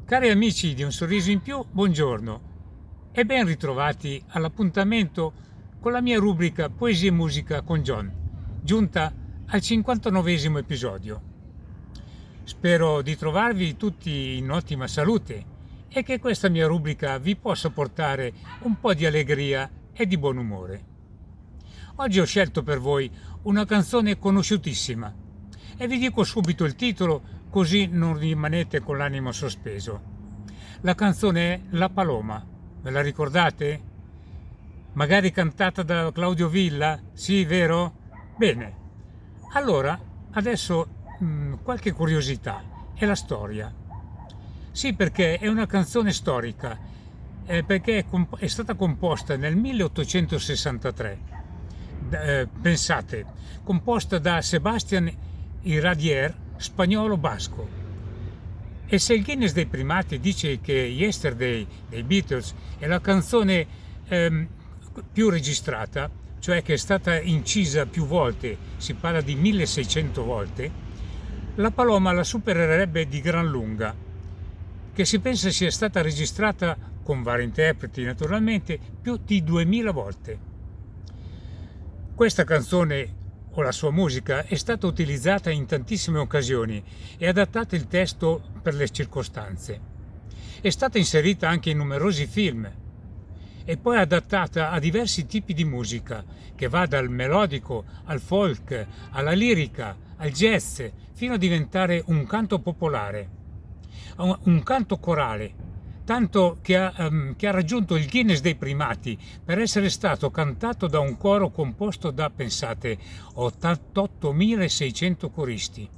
Cari amici di Un Sorriso in Più, buongiorno e ben ritrovati all'appuntamento con la mia rubrica Poesia e Musica con John, giunta al 59esimo episodio. Spero di trovarvi tutti in ottima salute e che questa mia rubrica vi possa portare un po' di allegria e di buon umore. Oggi ho scelto per voi una canzone conosciutissima e vi dico subito il titolo così non rimanete con l'animo sospeso. La canzone è La Paloma, ve la ricordate? Magari cantata da Claudio Villa? Sì, vero? Bene, allora adesso qualche curiosità è la storia. Sì, perché è una canzone storica, perché è stata composta nel 1863. Pensate, composta da Sebastián Iradier, spagnolo-basco. E se il Guinness dei primati dice che Yesterday dei Beatles è la canzone più registrata, cioè che è stata incisa più volte, si parla di 1600 volte, La Paloma la supererebbe di gran lunga, che si pensa sia stata registrata, con vari interpreti naturalmente, più di 2000 volte. Questa canzone o la sua musica è stata utilizzata in tantissime occasioni e adattata il testo per le circostanze. È stata inserita anche in numerosi film e poi adattata a diversi tipi di musica, che va dal melodico al folk, alla lirica, al jazz, fino a diventare un canto popolare, un canto corale, tanto che ha raggiunto il Guinness dei primati per essere stato cantato da un coro composto da, pensate, 88.600 coristi.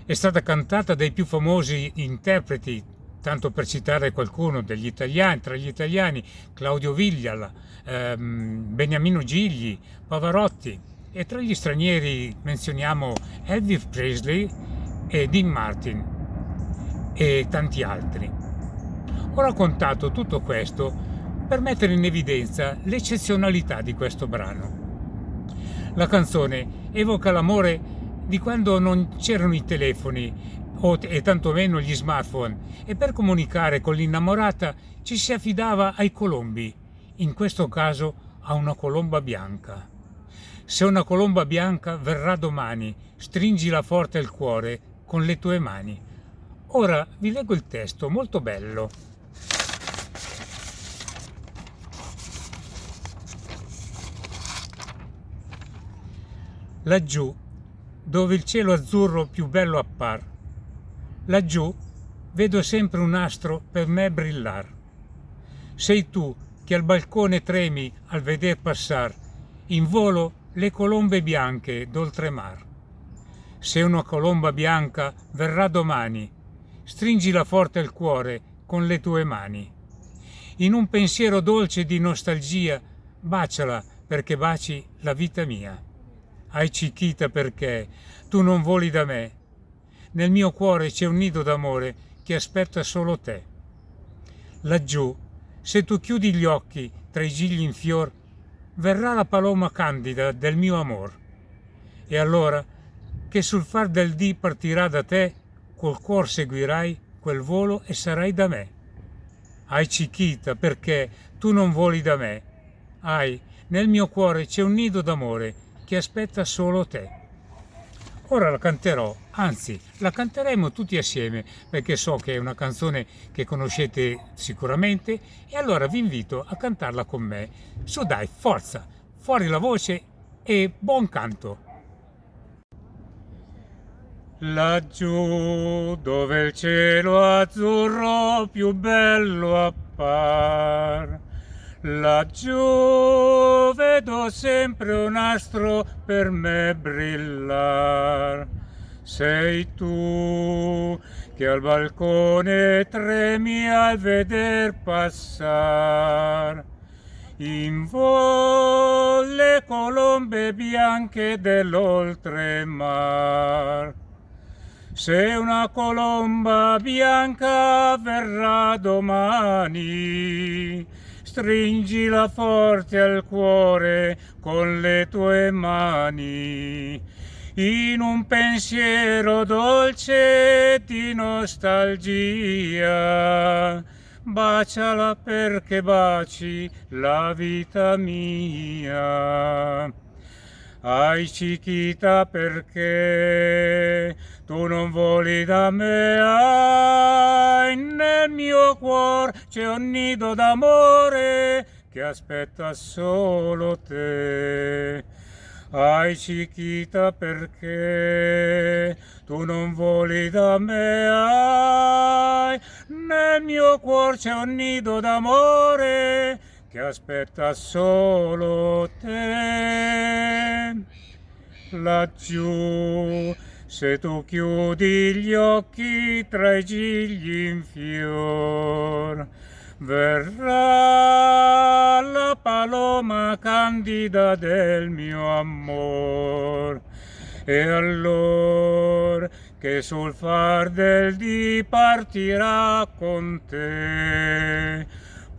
È stata cantata dai più famosi interpreti, tanto per citare qualcuno degli italiani, tra gli italiani Claudio Villa, Beniamino Gigli, Pavarotti, e tra gli stranieri menzioniamo Elvis Presley e Dean Martin e tanti altri. Ho raccontato tutto questo per mettere in evidenza l'eccezionalità di questo brano. La canzone evoca l'amore di quando non c'erano i telefoni e tantomeno gli smartphone, e per comunicare con l'innamorata ci si affidava ai colombi, in questo caso a una colomba bianca. Se una colomba bianca verrà domani, stringila forte al cuore con le tue mani. Ora vi leggo il testo, molto bello. Laggiù, dove il cielo azzurro più bello appar, laggiù vedo sempre un astro per me brillar. Sei tu che al balcone tremi al veder passar in volo le colombe bianche d'oltremar. Se una colomba bianca verrà domani, stringila forte al cuore con le tue mani. In un pensiero dolce di nostalgia, baciala perché baci la vita mia. Ai Chiquita, perché tu non voli da me. Nel mio cuore c'è un nido d'amore che aspetta solo te. Laggiù, se tu chiudi gli occhi tra i gigli in fior, verrà la paloma candida del mio amor. E allora, che sul far del dì partirà da te, col cuor seguirai quel volo e sarai da me. Ai Chiquita, perché tu non voli da me. Ai, nel mio cuore c'è un nido d'amore che aspetta solo te. Ora la canterò, anzi la canteremo tutti assieme, perché so che è una canzone che conoscete sicuramente, e allora vi invito a cantarla con me. Su dai, forza, fuori la voce e buon canto. Laggiù dove il cielo azzurro più bello appar, laggiù vedo sempre un astro per me brillar. Sei tu che al balcone tremi al veder passar in vol le colombe bianche dell'oltremar. Se una colomba bianca verrà domani, stringila forte al cuore con le tue mani. in un pensiero dolce di nostalgia. Baciala perché baci la vita mia. Ai Chiquita perché tu non voli da me, ai, nel mio cuore c'è un nido d'amore che aspetta solo te. Ai Chiquita perché tu non voli da me, ai, nel mio cuore c'è un nido d'amore che aspetta solo te. Laggiù, se tu chiudi gli occhi tra i gigli in fior, verrà la paloma candida del mio amor. E allora che sul far del dì partirà con te,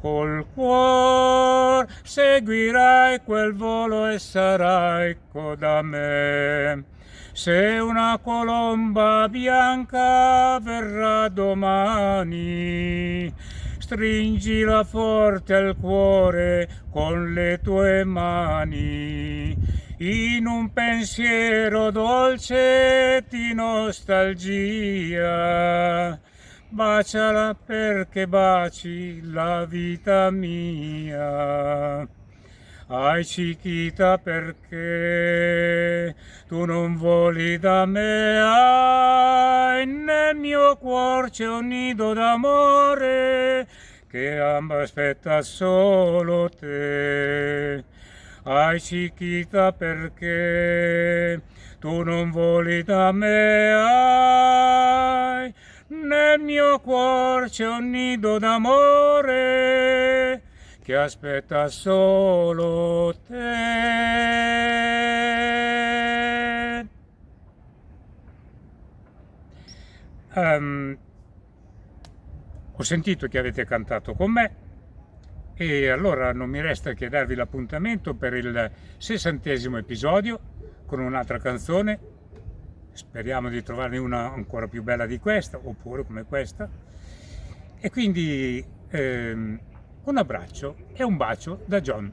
col cuor seguirai quel volo e sarai da me. Se una colomba bianca verrà domani, stringila forte al cuore con le tue mani, in un pensiero dolce di nostalgia. Baciala perché baci la vita mia. Ai Chiquita perché tu non voli da me, ai, nel mio cuore c'è un nido d'amore che aspetta solo te. Ai Chiquita perché tu non voli da me, ai, nel mio cuore c'è un nido d'amore che aspetta solo te. Ho sentito che avete cantato con me e allora non mi resta che darvi l'appuntamento per il 60° episodio con un'altra canzone. Speriamo di trovarne una ancora più bella di questa, oppure come questa. E quindi un abbraccio e un bacio da John.